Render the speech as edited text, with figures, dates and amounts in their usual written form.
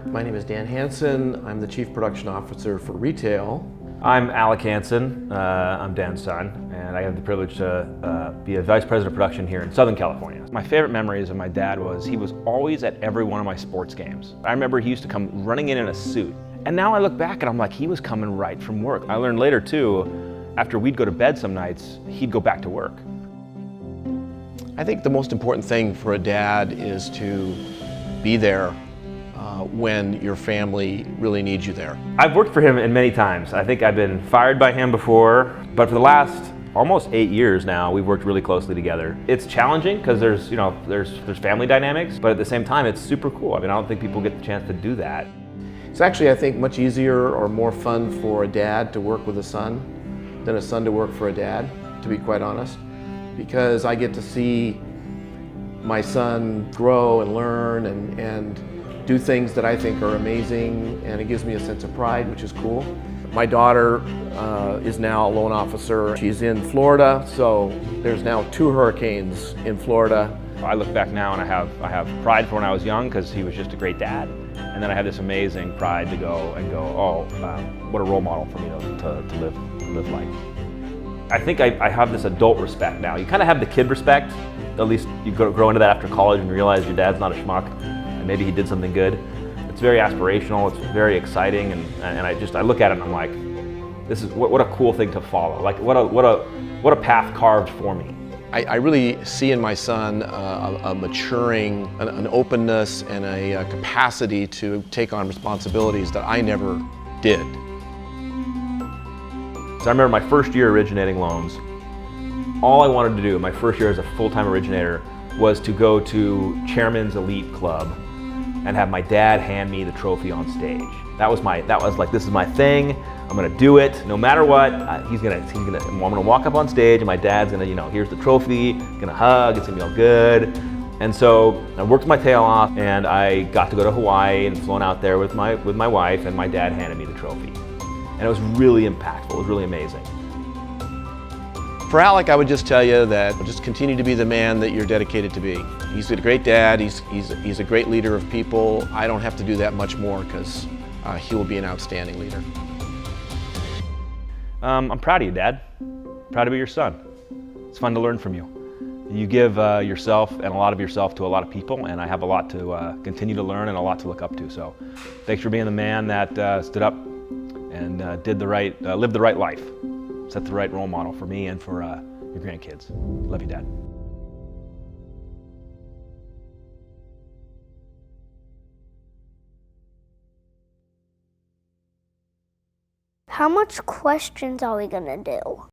My name is Dan Hanson. I'm the Chief Production Officer for Retail. I'm Alec Hanson. I'm Dan's son, and I have the privilege to be a Vice President of Production here in Southern California. My favorite memories of my dad was he was always at every one of my sports games. I remember he used to come running in a suit. And now I look back and I'm like, he was coming right from work. I learned later too, after we'd go to bed some nights, he'd go back to work. I think the most important thing for a dad is to be there when your family really needs you there. I've worked for him in many times. I think I've been fired by him before, but for the last almost 8 years now, we've worked really closely together. It's challenging because there's family dynamics, but at the same time, it's super cool. I mean, I don't think people get the chance to do that. It's actually, I think, much easier or more fun for a dad to work with a son than a son to work for a dad, to be quite honest, because I get to see my son grow and learn and do things that I think are amazing, and it gives me a sense of pride, which is cool. My daughter is now a loan officer. She's in Florida, so there's now 2 hurricanes in Florida. I look back now and I have pride for when I was young because he was just a great dad, and then I have this amazing pride to go, oh, what a role model for me to live like. I think I have this adult respect now. You kind of have the kid respect. At least you grow into that after college and you realize your dad's not a schmuck and maybe he did something good. It's very aspirational, it's very exciting, and I look at it and I'm like, this is what a cool thing to follow. Like what a path carved for me. I really see in my son a maturing, an openness and a capacity to take on responsibilities that I never did. So I remember my first year originating loans. All I wanted to do my first year as a full-time originator was to go to Chairman's Elite Club and have my dad hand me the trophy on stage. That was like, this is my thing. I'm gonna do it no matter what. I'm gonna walk up on stage and my dad's gonna, here's the trophy, gonna hug, it's gonna be all good. And so I worked my tail off and I got to go to Hawaii and flown out there with my wife, and my dad handed me the trophy. And it was really impactful, it was really amazing. For Alec, I would just tell you that just continue to be the man that you're dedicated to be. He's a great dad, he's a great leader of people. I don't have to do that much more because he will be an outstanding leader. I'm proud of you, Dad. Proud to be your son. It's fun to learn from you. You give yourself and a lot of yourself to a lot of people, and I have a lot to continue to learn and a lot to look up to. So thanks for being the man that stood up and lived the right life. Set the right role model for me and for your grandkids. Love you, Dad. How much questions are we gonna do?